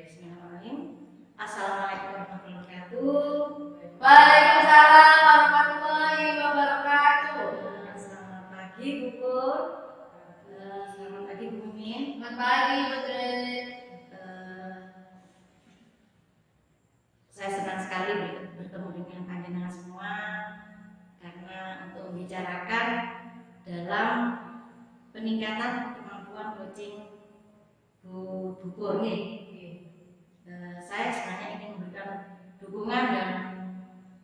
Bismillahirrahmanirrahim. Assalamualaikum warahmatullahi wabarakatuh. Waalaikumsalam warahmatullahi wabarakatuh. Selamat pagi Bu Pur. Selamat pagi Bu Min. Selamat pagi Putri. Saya senang sekali bertemu dengan panjenengan semua karena untuk membicarakan dalam peningkatan kemampuan coaching Bu Pur nih. Saya sebenarnya ingin memberikan dukungan dan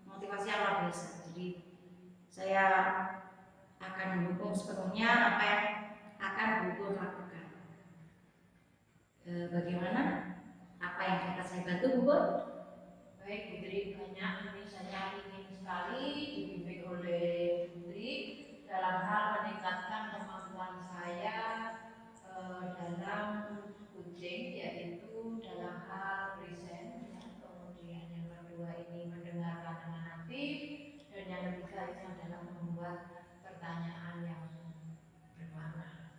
motivasi yang luar biasa. Jadi saya akan mendukung sepenuhnya apa yang akan Bu Pur lakukan. Bagaimana? Apa yang dapat saya bantu Bu Pur? Baik Putri, banyak ini saya ingin sekali dibimbing oleh Putri dalam hal meningkatkan kemampuan saya dalam coaching, yaitu dalam hal present, kemudian yang kedua ini mendengarkan dengan aktif, dan yang ketiga itu adalah membuat pertanyaan yang bermakna.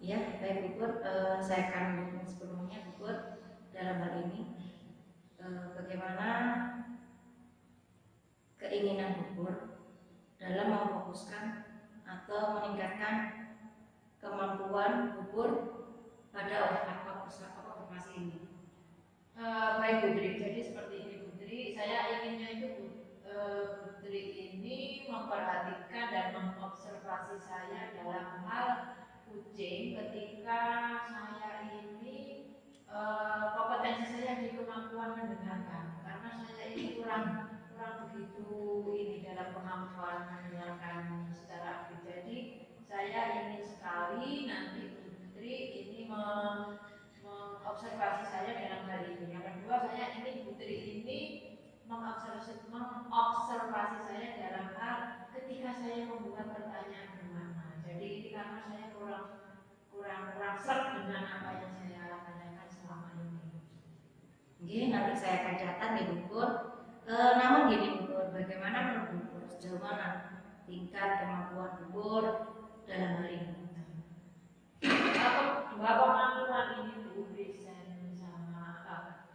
Ya, baik Bu Pur, saya akan mendukung sepenuhnya Bu Pur dalam hal ini. Bagaimana keinginan Bu Pur dalam memfokuskan atau meningkatkan kemampuan Bu Pur pada observasi ini. Baik Putri, jadi seperti ini Putri, saya inginnya itu Putri ini memperhatikan dan mengobservasi saya dalam hal coaching ketika saya ini kompetensi saya di kemampuan mendengarkan, karena saya ini kurang begitu ini dalam kemampuan mendengarkan secara aktif. Jadi saya ingin sekali nanti Putri ini mengobservasi saya dalam hal ini. Yang kedua, saya ingin Putri ini mengobservasi saya dalam hal ketika saya membuat pertanyaan bermakna. Jadi ini karena saya kurang serg dengan apa yang saya tanyakan selama ini. Oke, nanti saya akan catat nih Bu Pur. Namun gini Bu Pur, bagaimana menurut Bu Pur sejauh mana tingkat kemampuan Bu Pur dalam hal ini? Dua kemampuan ini Bu, present sama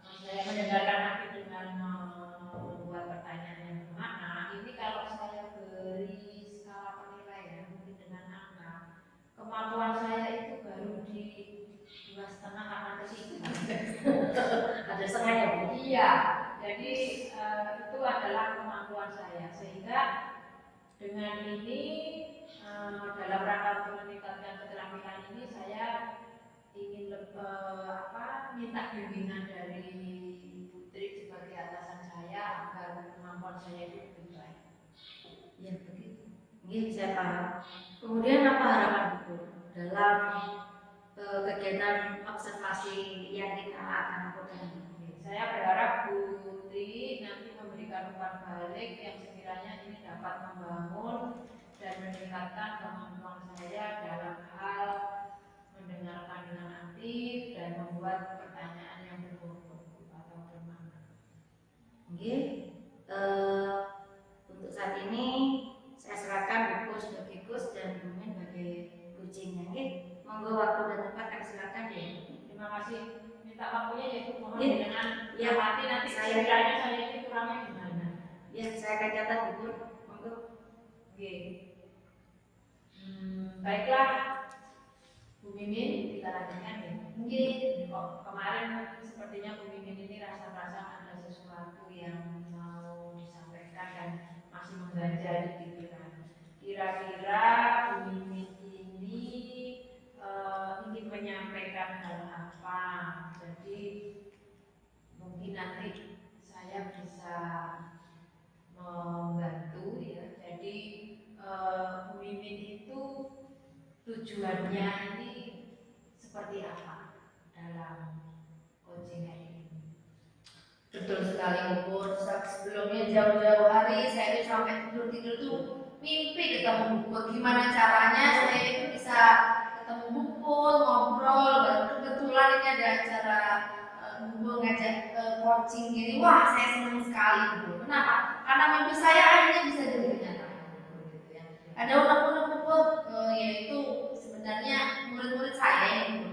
saya mendengarkan aktif dengan membuat pertanyaan yang bermakna. Ini kalau saya beri skala penilaian mungkin dengan angka, kemampuan saya itu baru di 2,5 karena kesibukan. Ada setengahnya Bu? Iya, jadi itu adalah kemampuan saya, sehingga dengan ini dalam rangka untuk meningkatkan keterampilan ini saya ingin minta bimbingan dari Putri sebagai atasan saya agar kemampuan saya itu lebih baik. Ya begitu. Ini saya paham. Kemudian apa harapan Bu Pur dalam kegiatan observasi yang kita akan lakukan? Saya berharap Putri nanti memberikan umpan balik yang sekiranya ini dapat membangun dan meningkatkan kemampuan saya dalam hal mendengarkan dengan aktif dan membuat pertanyaan yang berbobot atau bermakna. Oke. Untuk saat ini saya serahkan Bu Pur sebagai coach dan Bu Min sebagai coachingnya. Oke. Monggo waktu dan tempat kami silakan ya. Terima kasih. Minta waktunya yaitu mohon Ya. dengan Ya. hati nanti sekiranya saya ini kurangnya gimana. Ya, saya akan catat Bu Pur. Monggo. Oke. Baiklah Bu Mimin, kita lanjutkan ya. Mungkin kemarin sepertinya Bu Mimin ini rasa-rasa ada sesuatu yang mau disampaikan dan masih mengganjal di pikiran. Kira-kira Bu Mimin ini ingin menyampaikan hal apa? Jadi mungkin nanti saya bisa membantu ya. Jadi Bu Mimin itu tujuannya ini seperti apa dalam coaching ini? Betul sekali Bu Pur. Sebelumnya jauh-jauh hari saya itu sampai tidur tuh mimpi ketemu Bu Pur. Gimana caranya saya itu bisa ketemu Bu Pur, ngobrol. Kebetulan ini ada acara Bu Pur ngajak coaching gini. Wah, saya senang sekali Bu Pur. Kenapa? Karena mimpi saya akhirnya bisa jadi kenyataan. Gitu ya. Ada unek-unek Bu Pur, yaitu sebenarnya murid-murid saya ini Bu.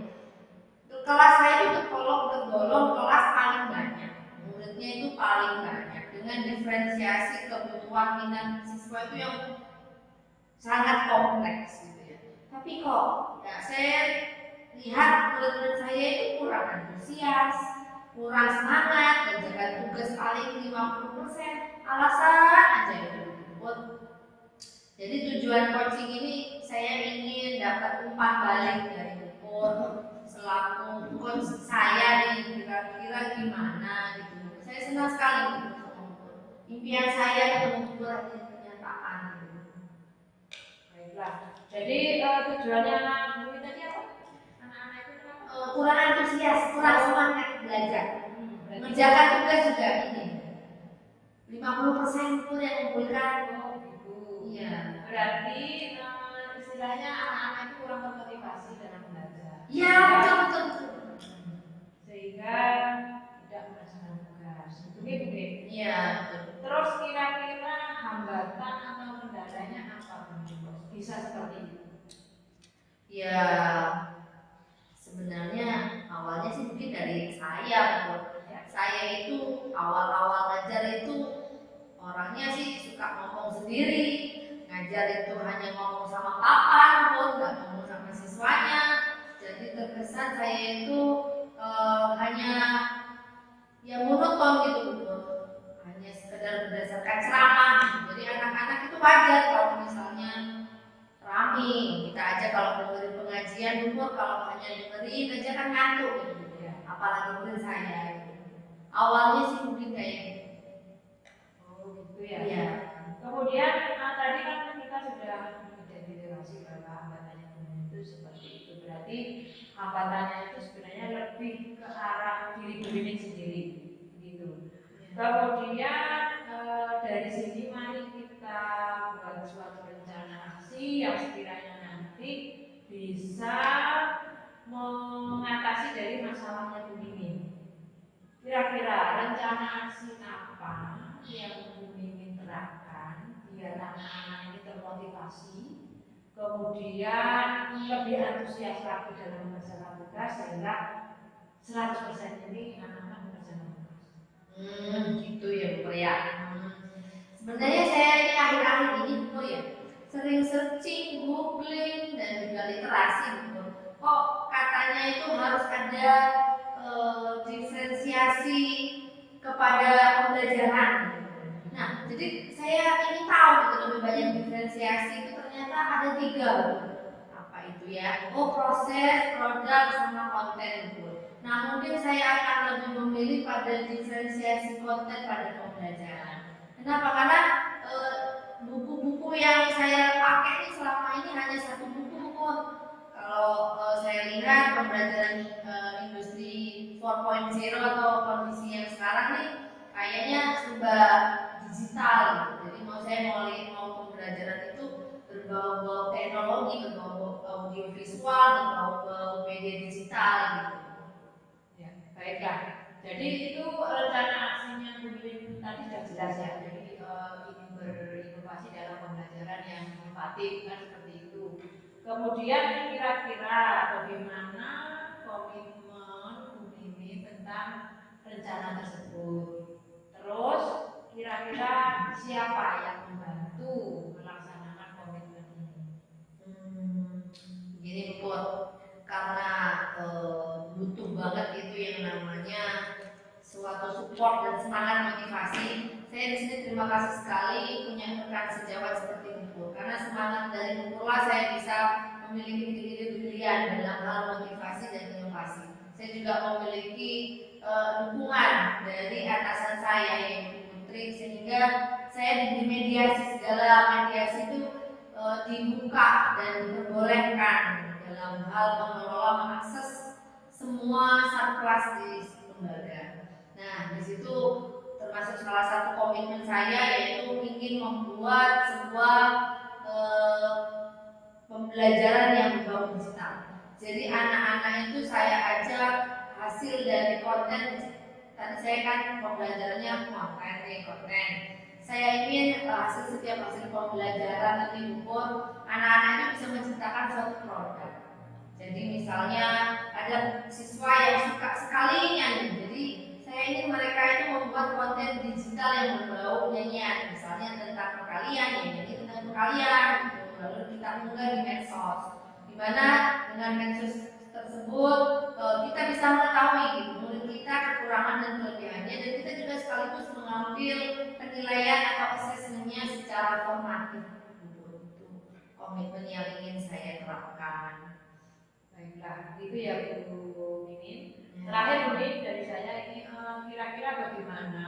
Kelas saya itu tergolong kebutuhan minat siswa itu yang sangat kompleks gitu ya. Tapi kok ya saya lihat murid-murid saya itu kurang antusias, kurang semangat, kerjakan tugas paling 50%, alasan aja gitu. Jadi tujuan coaching ini saya ingin dapat umpan balik dari Puput selaku coach saya nih, kira-kira gimana gitu. Saya senang sekali gitu sama Puput. Impian saya ketemu Puput ini kenyataan gitu. Baiklah. Jadi tujuannya Bu tadi apa? Anak-anak itu kenapa? Kurang antusias, kurang semangat belajar. Mengerjakan tugas juga ini. 50% pun yang kumpulkan. Oh gitu. Iya. Berarti istilahnya anak-anak itu kurang termotivasi dalam belajar. Iya, betul. Sehingga tidak melaksanakan tugas. Begitu. Iya, betul. Terus kira-kira hambatan atau kendalanya apa Bung? Bisa seperti itu? Ya, sebenarnya awalnya sih mungkin dari saya. Saya itu awal-awal ngajar itu orangnya sih suka ngomong sendiri. Ngajar itu hanya ngomong sama papan, nggak ngomong sama siswanya. Jadi terkesan saya itu hanya ya monoton gitu, hanya sekedar berdasarkan ceramah. Jadi anak-anak itu wajar kalau misalnya rame, kita aja kalau dengerin pengajian umur, kalau hanya dengerin aja kan ngantuk gitu ya. Apalagi murid saya gitu. Awalnya sih mungkin kayak gitu. Oh gitu ya. Iya. Kemudian tadi kan kita sudah mengidentifikasi bahwa hambatannya itu seperti itu. Berarti hambatannya itu sebenarnya lebih ke arah diri Bumimin sendiri, gitu. Kemudian dari sini mari kita buat suatu rencana aksi yang sekiranya nanti bisa mengatasi dari masalahnya Bumimin. Kira-kira rencana aksi apa yang Bumimin terapkan biar anak-anak ini termotivasi, kemudian lebih antusias lagi dalam mengerjakan tugas sehingga 100% ini anak-anak mengerjakan tugas. Gitu ya Bu ya. Sebenarnya saya ini akhir-akhir ini Bu ya sering searching, googling dan juga literasi Bu. Kok katanya itu harus ada diferensiasi kepada pembelajaran. Nah, jadi saya ingin tahu gitu, lebih banyak diferensiasi itu ternyata ada 3. Apa itu ya? Oh, proses, produk, sama konten Bu. Nah, mungkin saya akan lebih memilih pada diferensiasi konten pada pembelajaran. Kenapa? Karena buku-buku yang saya pakai ini selama ini hanya 1 buku. Kalau saya lihat pembelajaran industri 4.0 atau kondisi yang sekarang nih kayaknya serba digital gitu. Jadi mau pembelajaran itu berbau teknologi, berbau audiovisual, berbau media digital gitu. Ya, baiklah. Jadi itu rencana aksinya Bumimin tadi sudah jelas ya. Jadi ingin berinovasi dalam pembelajaran yang inovatif kan seperti itu. Kemudian kira-kira bagaimana komitmen Bumimin tentang rencana tersebut. Terus kira-kira siapa yang membantu melaksanakan komitmen ini? Gini Put, karena butuh banget itu yang namanya suatu support dan semangat motivasi. Saya di sini terima kasih sekali punya rekan sejawat seperti Bu. Karena semangat dari Bu lah saya bisa memiliki ide-ide brilian dalam hal motivasi dan inovasi. Saya juga memiliki dukungan dari atasan saya yaitu Putri, sehingga saya dimediasi, segala mediasi itu dibuka dan diperbolehkan dalam hal mengelola mengakses semua subkelas di lembaga. Nah, di situ termasuk salah satu komitmen saya yaitu ingin membuat sebuah pembelajaran yang berbau digital. Jadi anak-anak itu saya ajak hasil dari konten. Tadi saya kan pembelajarannya konten. Saya ingin setiap hasil pembelajaran nanti ukur anak-anak itu bisa menciptakan suatu produk. Jadi misalnya ada siswa yang suka sekali nyanyi, jadi saya saya ingin mereka itu membuat konten digital yang berbau nyanyian, misalnya tentang perkalian, nyanyi tentang perkalian, gitu. Lalu kita unggah di medsos, di mana dengan medsos tersebut kita bisa mengetahui gitu, murid kita kekurangan dan kelebihannya, dan kita juga sekaligus mengambil penilaian atau asesmennya secara formatif. Itu komitmen yang ingin saya terapkan. Baiklah, itu ya Bu Mimin. Terakhir Bu Mimin dari saya ini kira-kira bagaimana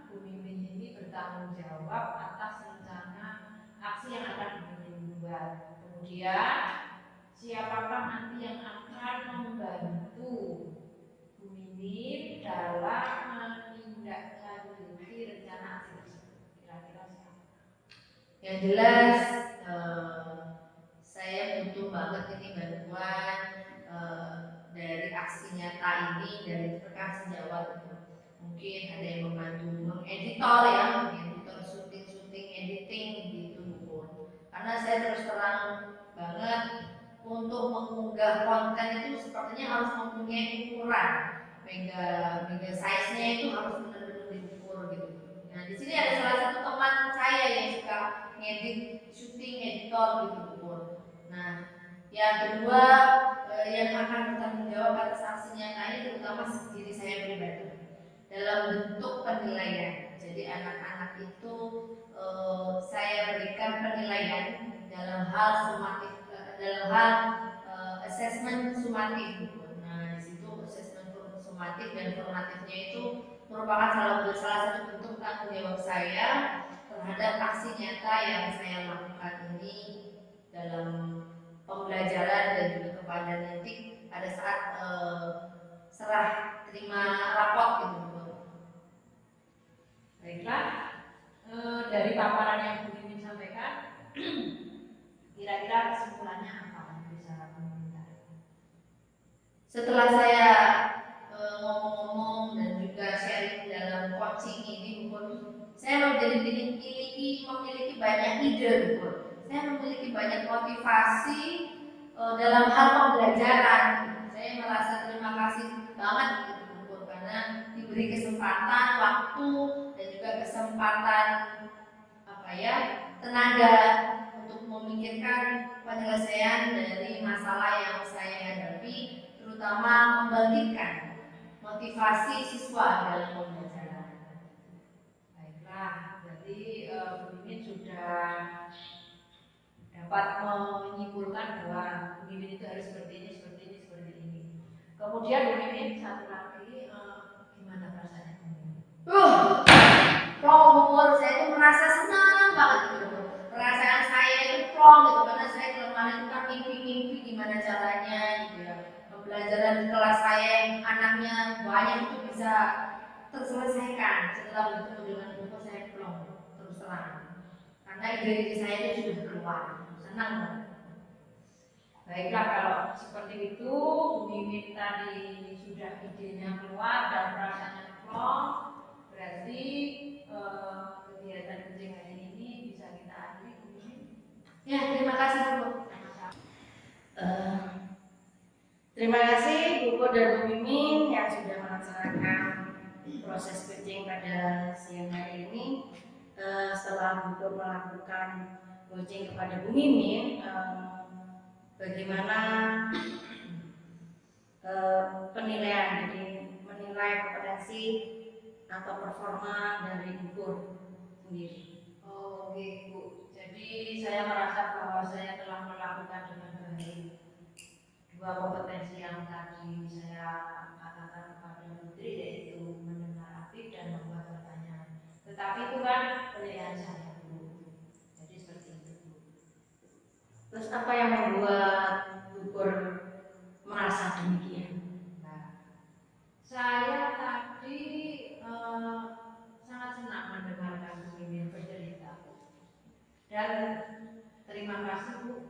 Bu Mimin ini bertanggung jawab atas rencana aksi yang akan Bu Mimin buat. Kemudian siapakah nanti yang akan membantu Bu Mimin dalam menindaklanjuti rencana aksi tersebut? Kira-kira siapa? Yang jelas saya butuh banget ini bantuan dari aksi nyata ini dari rekan sejawat itu. Mungkin ada yang membantu mengeditor ya, editor syuting editing gitu Bu. Karena saya terus terang banget untuk mengunggah konten itu sepertinya harus mempunyai ukuran. Mega size-nya itu harus benar-benar diukur gitu. Nah, di sini ada salah satu teman saya yang suka ngedit syuting editor gitu Bu. Nah, yang kedua yang akan bertanggung jawab atas aksi nyata ini terutama diri saya pribadi dalam bentuk penilaian. Jadi anak-anak itu saya berikan penilaian dalam hal sumatif, dalam hal asesmen sumatif. Nah, di situ asesmen sumatif dan formatifnya itu merupakan salah satu bentuk tanggung jawab saya terhadap aksi nyata yang saya lakukan ini dalam pembelajaran dan juga kepada nanti pada saat serah terima rapot gitu. Baiklah, dari paparan yang Bu Mimin sampaikan, kira-kira kesimpulannya apa yang bisa Bu Mimin tarik? Setelah saya ngomong-ngomong dan juga sharing dalam coaching ini, saya memiliki banyak ide, saya memiliki banyak motivasi dalam hal pembelajaran. Saya merasa terima kasih banget gitu, karena diberi kesempatan, waktu dan juga kesempatan tenaga untuk memikirkan penyelesaian dari masalah yang saya hadapi, terutama membangkitkan motivasi siswa dalam pembelajaran. Baiklah, berarti Bu Mimin sudah dapat menyimpulkan bahwa Bu Mimin itu harus seperti ini. Kemudian Bu Mimin satu lagi, gimana perasaannya Bu Mimin? Umur saya itu merasa senang banget gitu. Perasaan saya itu plong gitu, karena saya kemarin itu kan mimpi gimana caranya gitu ya. Pembelajaran di kelas saya yang anaknya banyak itu bisa terselesaikan setelah bertemu dengan buku saya plong terus terang. Karena ide-ide saya itu sudah keluar, senang banget. Baiklah, kalau seperti itu Bu Mimin tadi sudah idenya keluar dan perasaannya plong, berarti kegiatan kucing hari ini bisa kita akhiri Bu Mimin. Ya, terima kasih Bu. Terima kasih Bu dan Bu Mimin yang sudah melaksanakan proses coaching pada siang hari ini. Setelah Bu melakukan coaching kepada Bu Mimin, bagaimana penilaian, jadi menilai kompetensi atau performa dari Bu sendiri. Oke Bu, jadi saya merasa bahwa saya telah melakukan dengan baik dua kompetensi yang tadi saya katakan kepada Putri, yaitu mendengar aktif dan membuat pertanyaan. Tetapi itu kan penilaian saya Bu, jadi seperti itu Bu. Terus apa yang membuat Bu merasa demikian? Nah, saya tadi sangat senang mendengarkan Bu Mimin bercerita dan terima kasih Bu,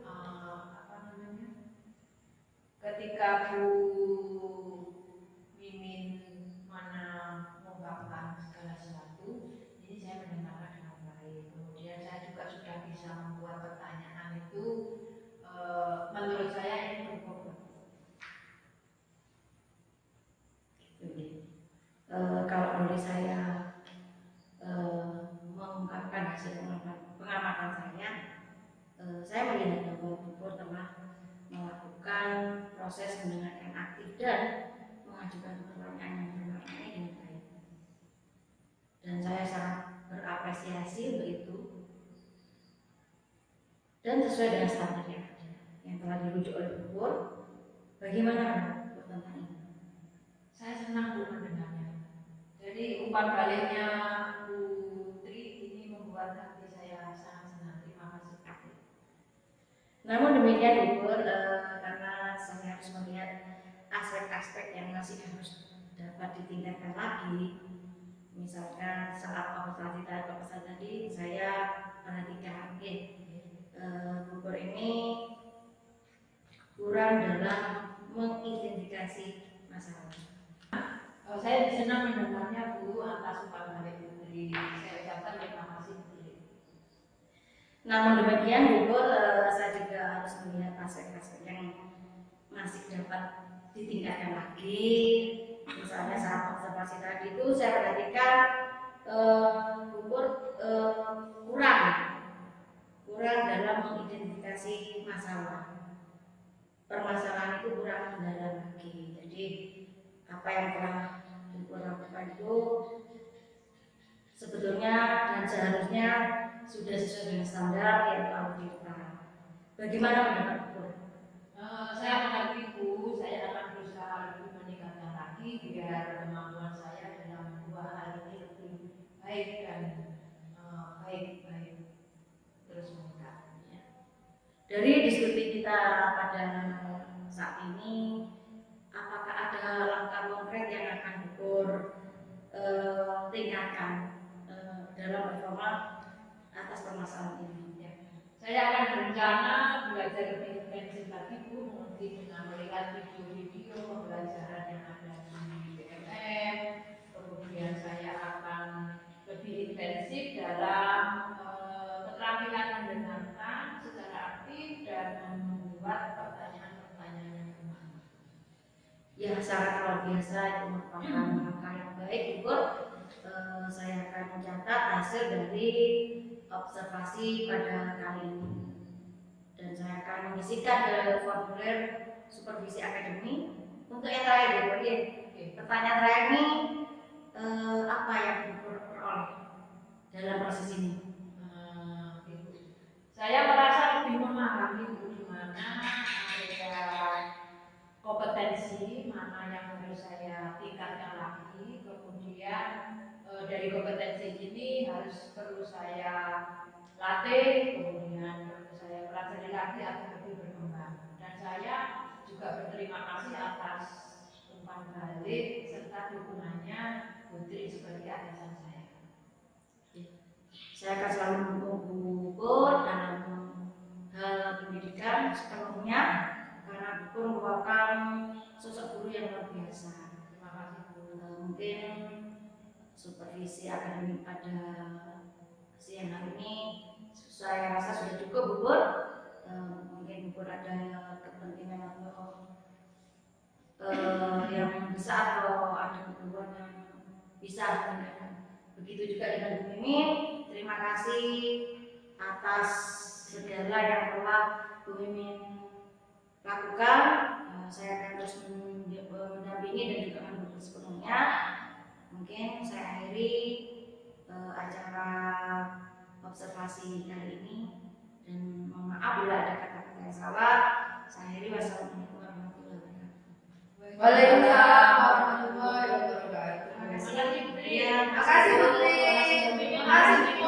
ketika Bu Mimin mengungkapkan segala sesuatu, ini saya mendengarkan dengan baik. Kemudian saya juga sudah bisa membuat pertanyaan itu menurut saya pengamatan saya melihat bahwa Bu Pur telah melakukan proses mendengarkan aktif dan mengajukan pertanyaan yang bermakna dengan baik. Dan saya sangat berapresiasi untuk itu. Dan sesuai dengan standar yang telah dirujuk oleh Bu Pur, bagaimana Bu tentang ini? Saya senang Bu mendengarnya. Jadi umpan baliknya Bu Tri ini membuat hati saya sangat senang. Terima kasih Bu Tri. Namun demikian Bu Pur, karena saya harus melihat aspek-aspek yang masih harus dapat ditingkatkan lagi. Misalkan saat observasi tadi saya perhatikan, Bu Pur ini kurang dalam mengidentifikasi masalah. Saya senang mendengarnya Bu atas umpan balik Bu Tri. Saya ucapkan terima kasih Bu Tri. Namun demikian Bu Pur, saya juga harus melihat aspek-aspek yang masih dapat ditingkatkan lagi. Misalnya saat observasi tadi itu saya perhatikan Bu Pur kurang dalam mengidentifikasi masalah. Permasalahan itu kurang mendalam lagi. Jadi apa yang telah Bu Pur lakukan itu sebetulnya dan seharusnya sudah sesuai dengan standar yang telah ditetapkan. Bagaimana pendapat Bu Pur? Saya mengerti Bu, saya akan berusaha lebih meningkatkan lagi biar kemampuan saya dalam dua hal ini lebih baik dan baik terus meningkat. Dari diskusi kita pada saat ini, apakah ada langkah konkret yang akan Bu Pur tingkatkan dalam performa atas permasalahan ini? Saya akan berencana belajar lebih intensif lagi Bu, mungkin dengan melihat video-video pembelajaran yang ada di BMM. Kemudian saya akan lebih intensif dalam keterampilan mendengarkan secara aktif dan membuat pertanyaan-pertanyaan yang bermakna. Ya, sangat luar biasa, itu merupakan langkah yang baik Bu Pur. Saya akan mencatat hasil dari observasi pada kali ini dan saya akan mengisikan ke formulir supervisi akademi. Untuk yang terakhir Bu Pur, pertanyaan terakhir ini apa yang Bu Pur peroleh dalam proses ini? Saya merasa lebih memahami Bu di mana area kompetensi mana yang harus saya tingkatkan lagi, kemudian dari kompetensi ini perlu saya latih, kemudian perlu saya pelajari lagi agar lebih berkembang. Dan saya juga berterima kasih atas umpan balik serta dukungannya Bu Tri sebagai atasan saya. Saya akan selalu mendukung Bu Pur dalam hal pendidikan sepenuhnya karena Bu Pur merupakan sosok guru yang luar biasa. Terima kasih Bu. Mungkin supervisi akademik pada siang hari ini saya rasa sudah cukup Bu Pur. Mungkin Bu Pur ada kepentingan atau yang besar atau ada keperluan yang bisa ditanyakan. Begitu juga dengan Bu Mimin. Terima kasih atas segala yang telah Bu Mimin lakukan. Saya akan terus mendampingi dan juga mendukung sepenuhnya. Mungkin saya akhiri acara observasi kali ini dan mohon maaf bila ada kata-kata yang salah. Saya akhiri. Wassalamualaikum warahmatullahi wabarakatuh. Waalaikumsalam warahmatullahi wabarakatuh. Terima kasih Bu Tri. Terima Terima kasih Bu Tri. Terima kasih.